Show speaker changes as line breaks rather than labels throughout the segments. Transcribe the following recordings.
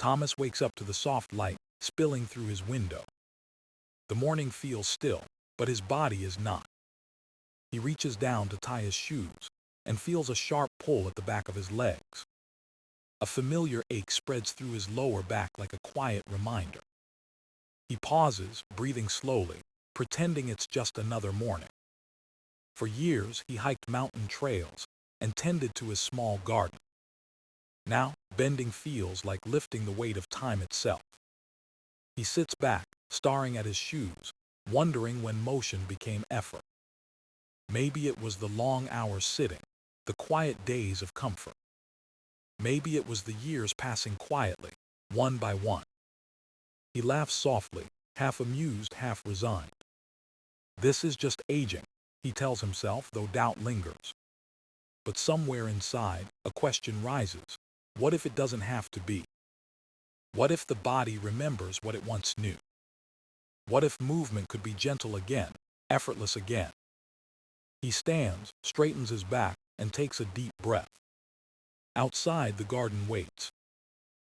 Thomas wakes up to the soft light spilling through his window. The morning feels still, but his body is not. He reaches down to tie his shoes and feels a sharp pull at the back of his legs. A familiar ache spreads through his lower back like a quiet reminder. He pauses, breathing slowly, pretending it's just another morning. For years, he hiked mountain trails and tended to his small garden. Now, bending feels like lifting the weight of time itself. He sits back, staring at his shoes, wondering when motion became effort. Maybe it was the long hours sitting, the quiet days of comfort. Maybe it was the years passing quietly, one by one. He laughs softly, half amused, half resigned. This is just aging, he tells himself, though doubt lingers. But somewhere inside, a question rises. What if it doesn't have to be? What if the body remembers what it once knew? What if movement could be gentle again, effortless again? He stands, straightens his back, and takes a deep breath. Outside, the garden waits.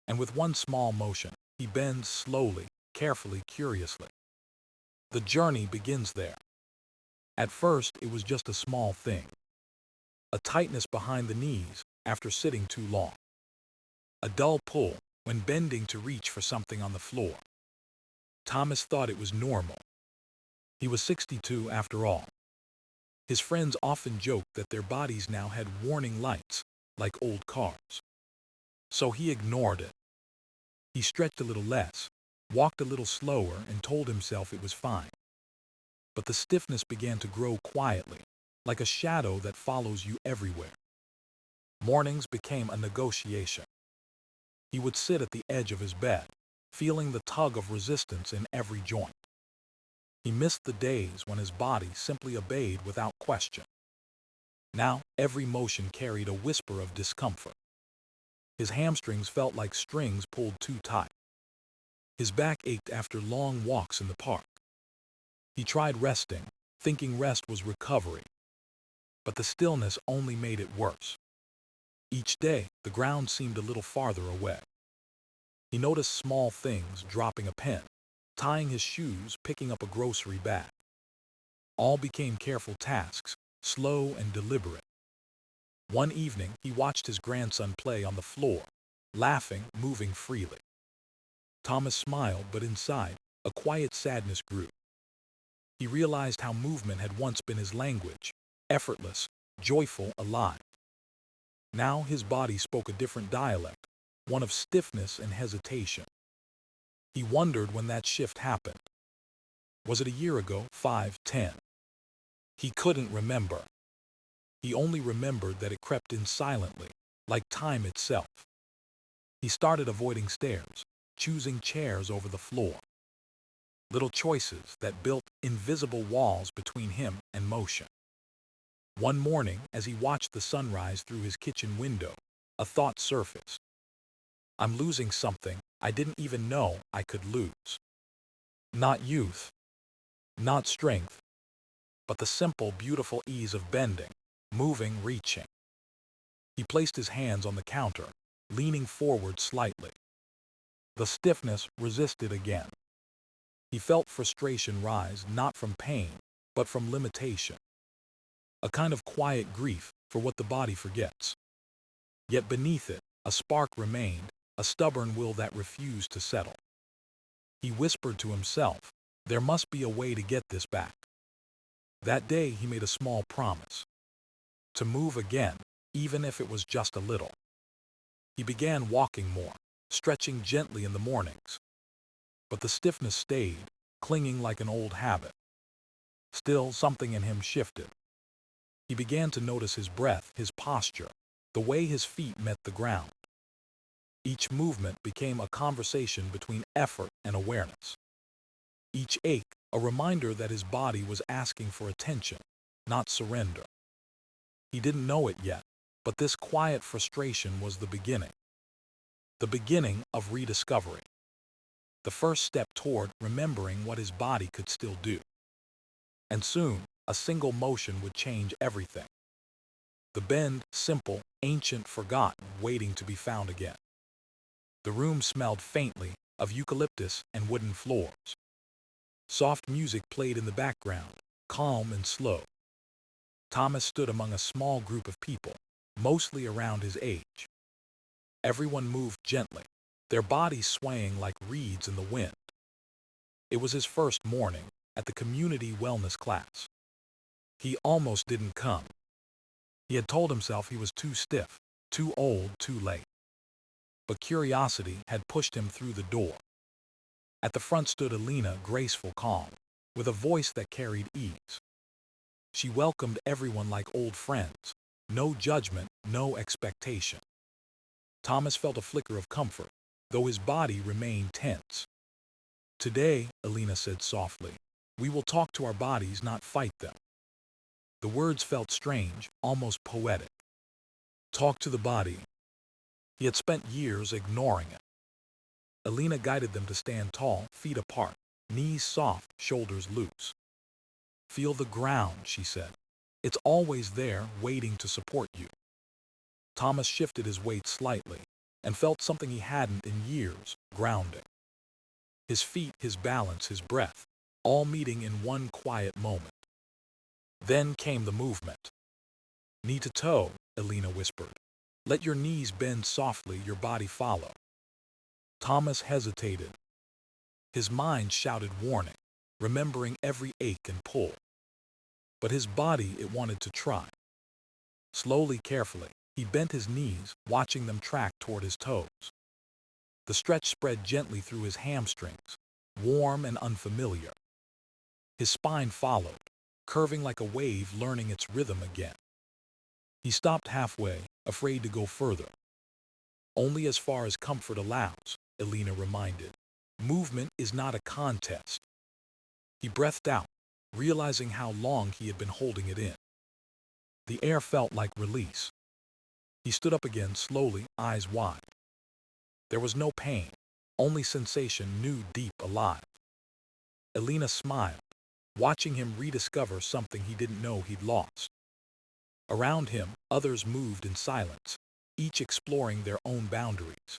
And with one small motion, he bends slowly, carefully, curiously. The journey begins there. At first, it was just a small thing. A tightness behind the knees after sitting too long. A dull pull when bending to reach for something on the floor. Thomas thought it was normal. He was 62 after all. His friends often joked that their bodies now had warning lights, like old cars. So he ignored it. He stretched a little less, walked a little slower, and told himself it was fine. But the stiffness began to grow quietly, like a shadow that follows you everywhere. Mornings became a negotiation. He would sit at the edge of his bed, feeling the tug of resistance in every joint. He missed the days when his body simply obeyed without question. Now, every motion carried a whisper of discomfort. His hamstrings felt like strings pulled too tight. His back ached after long walks in the park. He tried resting, thinking rest was recovery. But the stillness only made it worse. Each day, the ground seemed a little farther away. He noticed small things, dropping a pen, tying his shoes, picking up a grocery bag. All became careful tasks, slow and deliberate. One evening, he watched his grandson play on the floor, laughing, moving freely. Thomas smiled, but inside, a quiet sadness grew. He realized how movement had once been his language, effortless, joyful, alive. Now his body spoke a different dialect, one of stiffness and hesitation. He wondered when that shift happened. Was it a year ago, 5, 10? He couldn't remember. He only remembered that it crept in silently, like time itself. He started avoiding stairs, choosing chairs over the floor. Little choices that built invisible walls between him and motion. One morning, as he watched the sunrise through his kitchen window, a thought surfaced. I'm losing something I didn't even know I could lose. Not youth, not strength, but the simple, beautiful ease of bending, moving, reaching. He placed his hands on the counter, leaning forward slightly. The stiffness resisted again. He felt frustration rise not from pain, but from limitation. A kind of quiet grief for what the body forgets. Yet beneath it, a spark remained, a stubborn will that refused to settle. He whispered to himself, there must be a way to get this back. That day he made a small promise. To move again, even if it was just a little. He began walking more, stretching gently in the mornings. But the stiffness stayed, clinging like an old habit. Still, something in him shifted. He began to notice his breath, his posture, the way his feet met the ground. Each movement became a conversation between effort and awareness. Each ache, a reminder that his body was asking for attention, not surrender. He didn't know it yet, but this quiet frustration was the beginning. The beginning of rediscovery. The first step toward remembering what his body could still do. And soon, a single motion would change everything. The bend, simple, ancient, forgotten, waiting to be found again. The room smelled faintly of eucalyptus and wooden floors. Soft music played in the background, calm and slow. Thomas stood among a small group of people, mostly around his age. Everyone moved gently, their bodies swaying like reeds in the wind. It was his first morning at the community wellness class. He almost didn't come. He had told himself he was too stiff, too old, too late. But curiosity had pushed him through the door. At the front stood Alina, graceful, calm, with a voice that carried ease. She welcomed everyone like old friends, no judgment, no expectation. Thomas felt a flicker of comfort, though his body remained tense. "Today," Alina said softly, "we will talk to our bodies, not fight them." The words felt strange, almost poetic. Talk to the body. He had spent years ignoring it. Alina guided them to stand tall, feet apart, knees soft, shoulders loose. "Feel the ground," she said. "It's always there, waiting to support you." Thomas shifted his weight slightly and felt something he hadn't in years, grounding. His feet, his balance, his breath, all meeting in one quiet moment. Then came the movement. "Knee to toe," Alina whispered. "Let your knees bend softly, your body follow." Thomas hesitated. His mind shouted warning, remembering every ache and pull. But his body, it wanted to try. Slowly, carefully, he bent his knees, watching them track toward his toes. The stretch spread gently through his hamstrings, warm and unfamiliar. His spine followed, curving like a wave learning its rhythm again. He stopped halfway, afraid to go further. "Only as far as comfort allows," Alina reminded. "Movement is not a contest." He breathed out, realizing how long he had been holding it in. The air felt like release. He stood up again slowly, eyes wide. There was no pain, only sensation, new, deep, alive. Alina smiled, watching him rediscover something he didn't know he'd lost. Around him, others moved in silence, each exploring their own boundaries.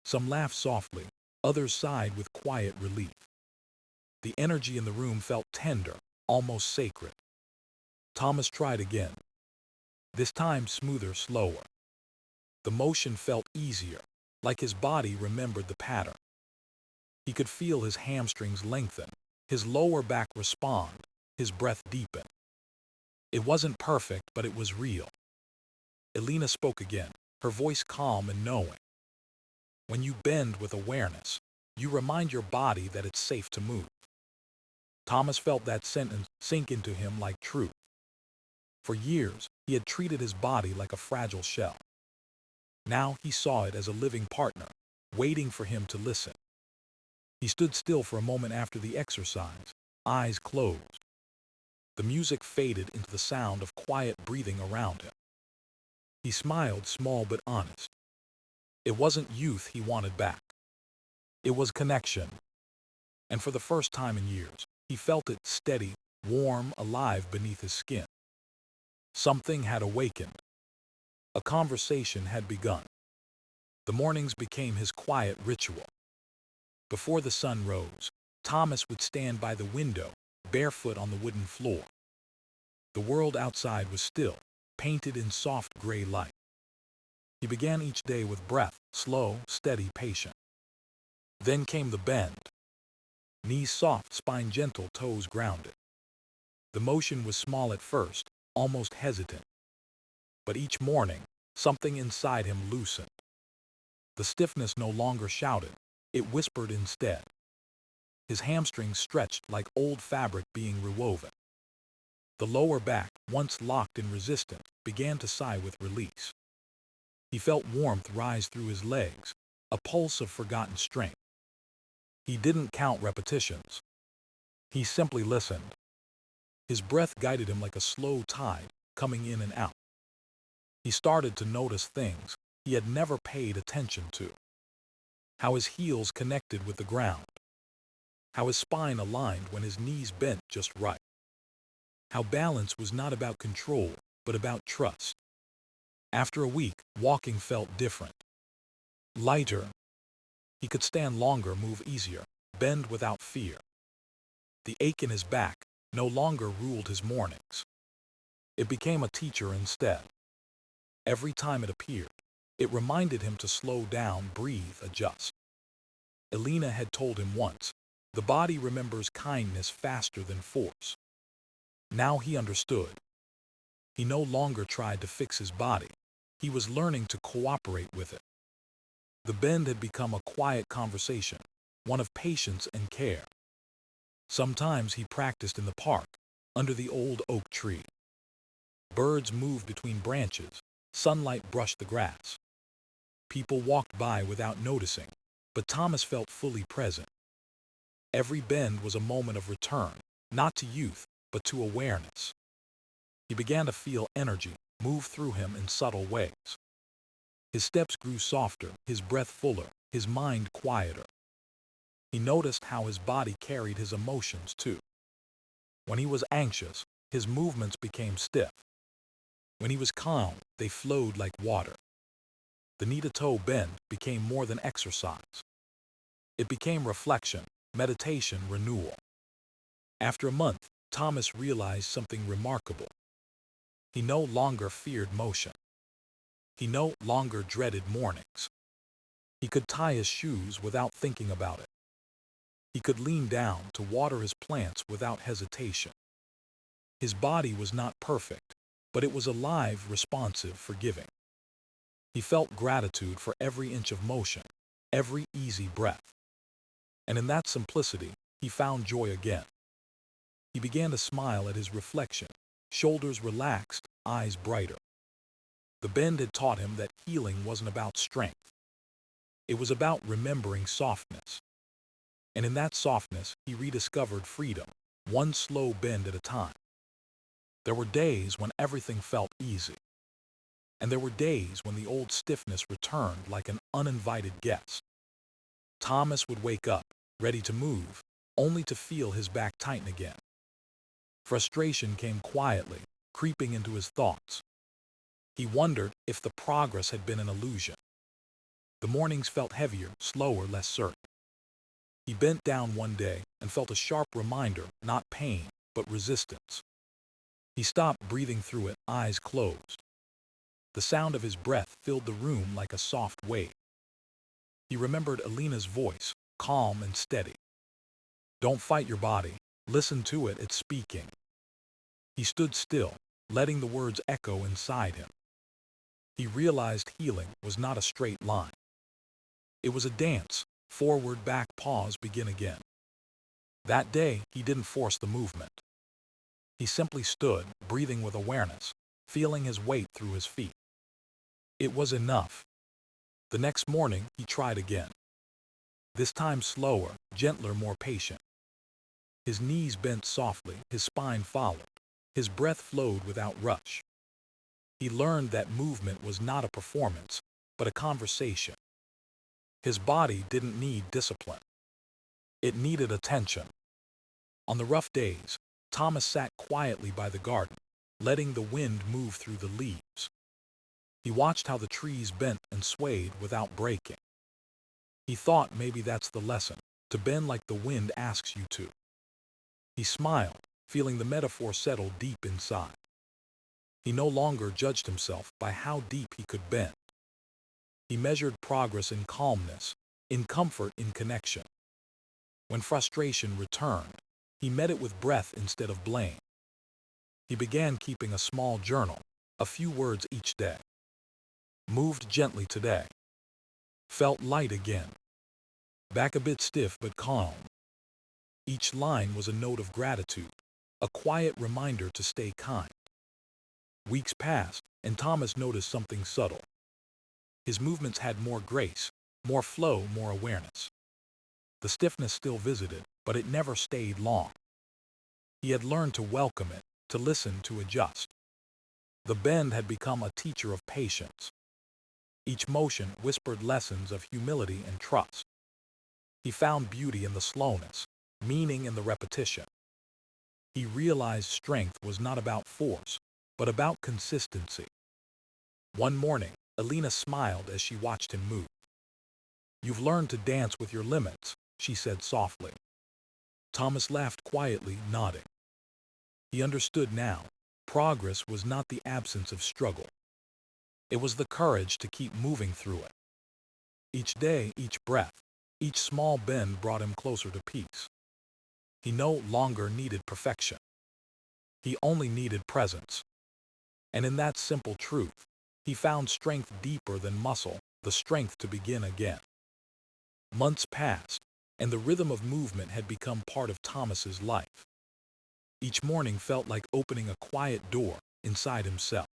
Some laughed softly, others sighed with quiet relief. The energy in the room felt tender, almost sacred. Thomas tried again. This time smoother, slower. The motion felt easier, like his body remembered the pattern. He could feel his hamstrings lengthen, his lower back respond, his breath deepen. It wasn't perfect, but it was real. Alina spoke again, her voice calm and knowing. "When you bend with awareness, you remind your body that it's safe to move." Thomas felt that sentence sink into him like truth. For years, he had treated his body like a fragile shell. Now he saw it as a living partner, waiting for him to listen. He stood still for a moment after the exercise, eyes closed. The music faded into the sound of quiet breathing around him. He smiled, small but honest. It wasn't youth he wanted back. It was connection. And for the first time in years, he felt it steady, warm, alive beneath his skin. Something had awakened. A conversation had begun. The mornings became his quiet ritual. Before the sun rose, Thomas would stand by the window, barefoot on the wooden floor. The world outside was still, painted in soft gray light. He began each day with breath, slow, steady, patient. Then came the bend. Knees soft, spine gentle, toes grounded. The motion was small at first, almost hesitant. But each morning, something inside him loosened. The stiffness no longer shouted, it whispered instead. His hamstrings stretched like old fabric being rewoven. The lower back, once locked in resistance, began to sigh with release. He felt warmth rise through his legs, a pulse of forgotten strength. He didn't count repetitions. He simply listened. His breath guided him like a slow tide, coming in and out. He started to notice things he had never paid attention to. How his heels connected with the ground. How his spine aligned when his knees bent just right. How balance was not about control, but about trust. After a week, walking felt different. Lighter, He could stand longer, move easier, bend without fear. The ache in his back no longer ruled his mornings. It became a teacher instead. Every time it appeared, it reminded him to slow down, breathe, adjust. Elena had told him once, the body remembers kindness faster than force. Now he understood. He no longer tried to fix his body. He was learning to cooperate with it. The bend had become a quiet conversation, one of patience and care. Sometimes he practiced in the park, under the old oak tree. Birds moved between branches, sunlight brushed the grass. People walked by without noticing, but Thomas felt fully present. Every bend was a moment of return, not to youth, but to awareness. He began to feel energy move through him in subtle ways. His steps grew softer, his breath fuller, his mind quieter. He noticed how his body carried his emotions too. When he was anxious, his movements became stiff. When he was calm, they flowed like water. The knee-to-toe bend became more than exercise. It became reflection, meditation, renewal. After a month, Thomas realized something remarkable. He no longer feared motion. He no longer dreaded mornings. He could tie his shoes without thinking about it. He could lean down to water his plants without hesitation. His body was not perfect, but it was alive, responsive, forgiving. He felt gratitude for every inch of motion, every easy breath. And in that simplicity, he found joy again. He began to smile at his reflection, shoulders relaxed, eyes brighter. The bend had taught him that healing wasn't about strength. It was about remembering softness. And in that softness, he rediscovered freedom, one slow bend at a time. There were days when everything felt easy. And there were days when the old stiffness returned like an uninvited guest. Thomas would wake up, ready to move, only to feel his back tighten again. Frustration came quietly, creeping into his thoughts. He wondered if the progress had been an illusion. The mornings felt heavier, slower, less certain. He bent down one day and felt a sharp reminder, not pain, but resistance. He stopped breathing through it, eyes closed. The sound of his breath filled the room like a soft wave. He remembered Elena's voice, calm and steady. Don't fight your body. Listen to it, it's speaking. He stood still, letting the words echo inside him. He realized healing was not a straight line. It was a dance, forward, back, pause, begin again. That day, he didn't force the movement. He simply stood, breathing with awareness, feeling his weight through his feet. It was enough. The next morning, he tried again. This time slower, gentler, more patient. His knees bent softly, his spine followed. His breath flowed without rush. He learned that movement was not a performance, but a conversation. His body didn't need discipline. It needed attention. On the rough days, Thomas sat quietly by the garden, letting the wind move through the leaves. He watched how the trees bent and swayed without breaking. He thought maybe that's the lesson, to bend like the wind asks you to. He smiled, feeling the metaphor settle deep inside. He no longer judged himself by how deep he could bend. He measured progress in calmness, in comfort, in connection. When frustration returned, he met it with breath instead of blame. He began keeping a small journal, a few words each day. Moved gently today. Felt light again. Back a bit stiff but calm. Each line was a note of gratitude, a quiet reminder to stay kind. Weeks passed, and Thomas noticed something subtle. His movements had more grace, more flow, more awareness. The stiffness still visited, but it never stayed long. He had learned to welcome it, to listen, to adjust. The bend had become a teacher of patience. Each motion whispered lessons of humility and trust. He found beauty in the slowness, meaning in the repetition. He realized strength was not about force, but about consistency. One morning, Elena smiled as she watched him move. "You've learned to dance with your limits," she said softly. Thomas laughed quietly, nodding. He understood now. Progress was not the absence of struggle. It was the courage to keep moving through it. Each day, each breath, each small bend brought him closer to peace. He no longer needed perfection. He only needed presence. And in that simple truth, he found strength deeper than muscle, the strength to begin again. Months passed, and the rhythm of movement had become part of Thomas's life. Each morning felt like opening a quiet door inside himself.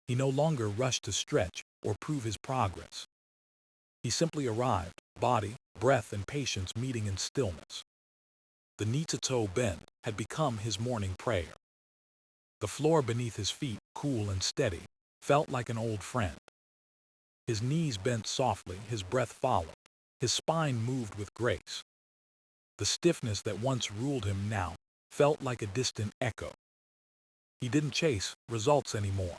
He no longer rushed to stretch or prove his progress. He simply arrived, body, breath, and patience meeting in stillness. The knee-to-toe bend had become his morning prayer. The floor beneath his feet, cool and steady, felt like an old friend. His knees bent softly, his breath followed. His spine moved with grace. The stiffness that once ruled him now felt like a distant echo. He didn't chase results anymore.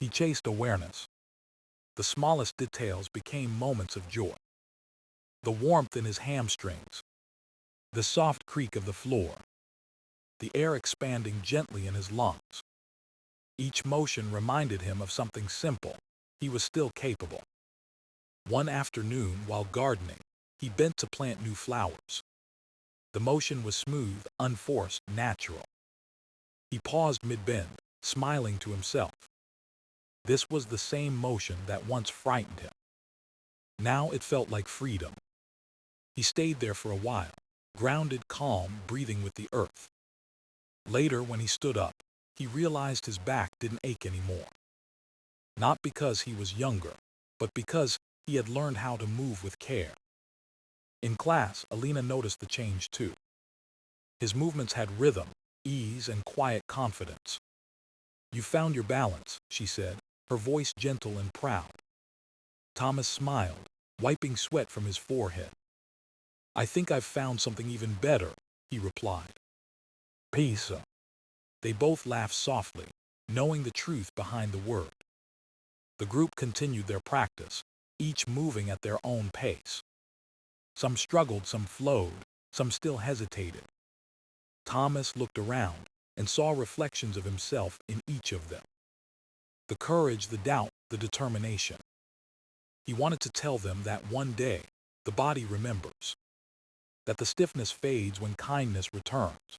He chased awareness. The smallest details became moments of joy. The warmth in his hamstrings, the soft creak of the floor, the air expanding gently in his lungs. Each motion reminded him of something simple. He was still capable. One afternoon, while gardening, he bent to plant new flowers. The motion was smooth, unforced, natural. He paused mid-bend, smiling to himself. This was the same motion that once frightened him. Now it felt like freedom. He stayed there for a while, grounded, calm, breathing with the earth. Later, when he stood up, he realized his back didn't ache anymore. Not because he was younger, but because he had learned how to move with care. In class, Alina noticed the change too. His movements had rhythm, ease, and quiet confidence. "You found your balance," she said, her voice gentle and proud. Thomas smiled, wiping sweat from his forehead. "I think I've found something even better," he replied. "Pizza." They both laughed softly, knowing the truth behind the word. The group continued their practice, each moving at their own pace. Some struggled, some flowed, some still hesitated. Thomas looked around and saw reflections of himself in each of them. The courage, the doubt, the determination. He wanted to tell them that one day the body remembers, that the stiffness fades when kindness returns,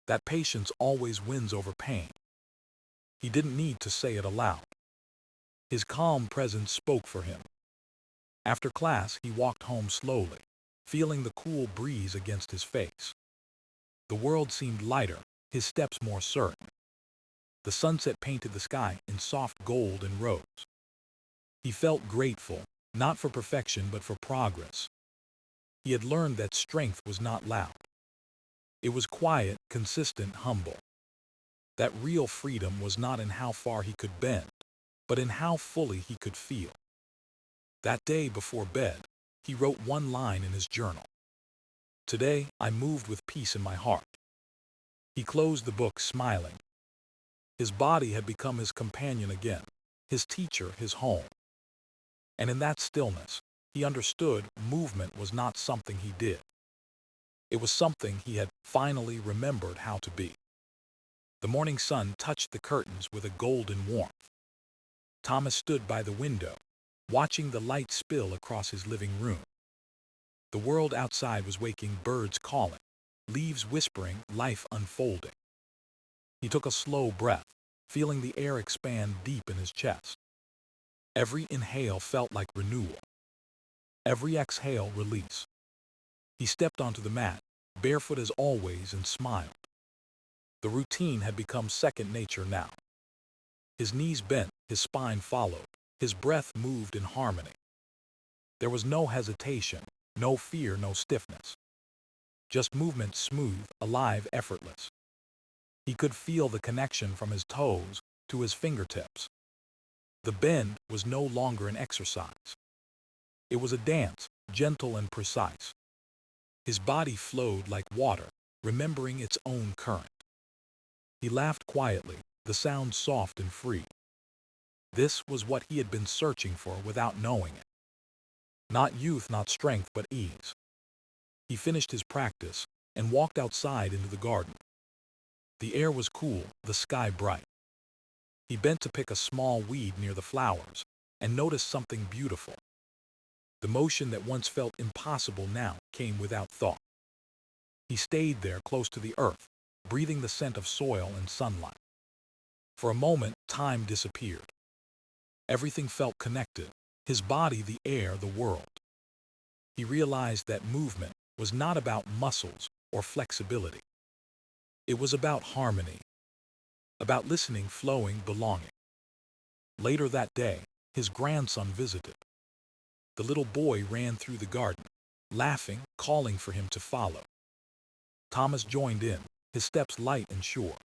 that patience always wins over pain. He didn't need to say it aloud. His calm presence spoke for him. After class, he walked home slowly, feeling the cool breeze against his face. The world seemed lighter, his steps more certain. The sunset painted the sky in soft gold and rose. He felt grateful, not for perfection but for progress. He had learned that strength was not loud. It was quiet, consistent, humble. That real freedom was not in how far he could bend, but in how fully he could feel. That day before bed, he wrote one line in his journal. "Today, I moved with peace in my heart." He closed the book smiling. His body had become his companion again, his teacher, his home. And in that stillness, he understood movement was not something he did. It was something he had finally remembered how to be. The morning sun touched the curtains with a golden warmth. Thomas stood by the window, watching the light spill across his living room. The world outside was waking, birds calling, leaves whispering, life unfolding. He took a slow breath, feeling the air expand deep in his chest. Every inhale felt like renewal. Every exhale, release. He stepped onto the mat, barefoot as always, and smiled. The routine had become second nature now. His knees bent, his spine followed, his breath moved in harmony. There was no hesitation, no fear, no stiffness. Just movement, smooth, alive, effortless. He could feel the connection from his toes to his fingertips. The bend was no longer an exercise. It was a dance, gentle and precise. His body flowed like water, remembering its own current. He laughed quietly, the sound soft and free. This was what he had been searching for without knowing it. Not youth, not strength, but ease. He finished his practice and walked outside into the garden. The air was cool, the sky bright. He bent to pick a small weed near the flowers and noticed something beautiful. The motion that once felt impossible now came without thought. He stayed there close to the earth, breathing the scent of soil and sunlight. For a moment, time disappeared. Everything felt connected, his body, the air, the world. He realized that movement was not about muscles or flexibility. It was about harmony, about listening, flowing, belonging. Later that day, his grandson visited. The little boy ran through the garden, laughing, calling for him to follow. Thomas joined in, his steps light and sure.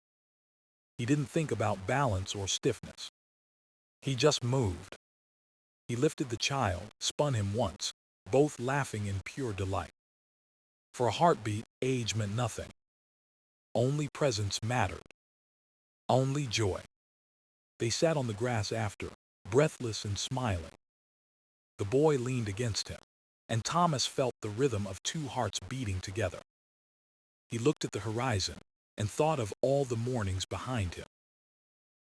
He didn't think about balance or stiffness. He just moved. He lifted the child, spun him once, both laughing in pure delight. For a heartbeat, age meant nothing. Only presence mattered. Only joy. They sat on the grass after, breathless and smiling. The boy leaned against him, and Thomas felt the rhythm of two hearts beating together. He looked at the horizon and thought of all the mornings behind him.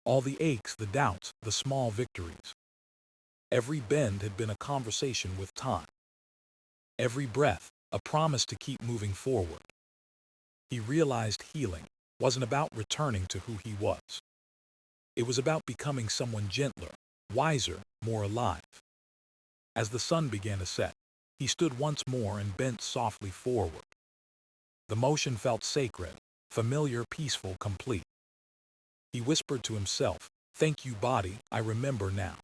All the aches, the doubts, the small victories. Every bend had been a conversation with time. Every breath, a promise to keep moving forward. He realized healing wasn't about returning to who he was. It was about becoming someone gentler, wiser, more alive. As the sun began to set, he stood once more and bent softly forward. The motion felt sacred, familiar, peaceful, complete. He whispered to himself, "Thank you, body, I remember now."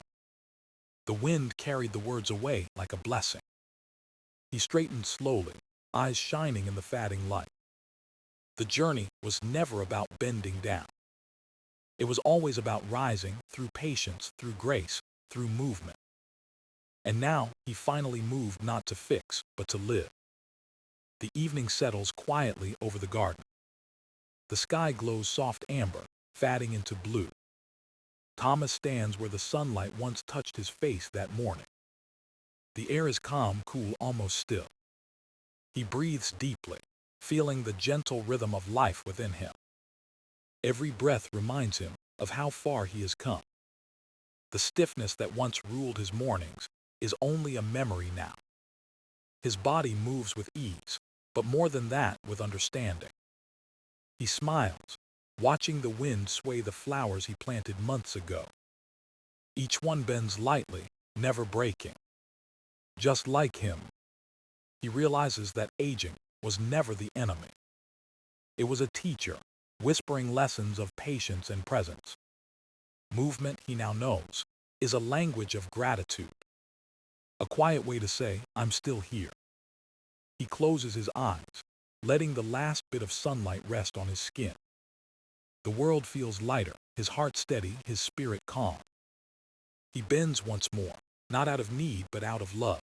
The wind carried the words away like a blessing. He straightened slowly, eyes shining in the fading light. The journey was never about bending down. It was always about rising through patience, through grace, through movement. And now he finally moved not to fix, but to live. The evening settles quietly over the garden. The sky glows soft amber, fading into blue. Thomas stands where the sunlight once touched his face that morning. The air is calm, cool, almost still. He breathes deeply, feeling the gentle rhythm of life within him. Every breath reminds him of how far he has come. The stiffness that once ruled his mornings is only a memory now. His body moves with ease, but more than that, with understanding. He smiles, watching the wind sway the flowers he planted months ago. Each one bends lightly, never breaking. Just like him, he realizes that aging was never the enemy. It was a teacher, whispering lessons of patience and presence. Movement, he now knows, is a language of gratitude. A quiet way to say, "I'm still here." He closes his eyes, letting the last bit of sunlight rest on his skin. The world feels lighter, his heart steady, his spirit calm. He bends once more, not out of need, but out of love.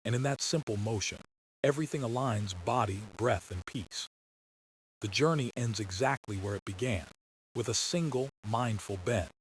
And in that simple motion, everything aligns: body, breath, and peace. The journey ends exactly where it began, with a single mindful bend.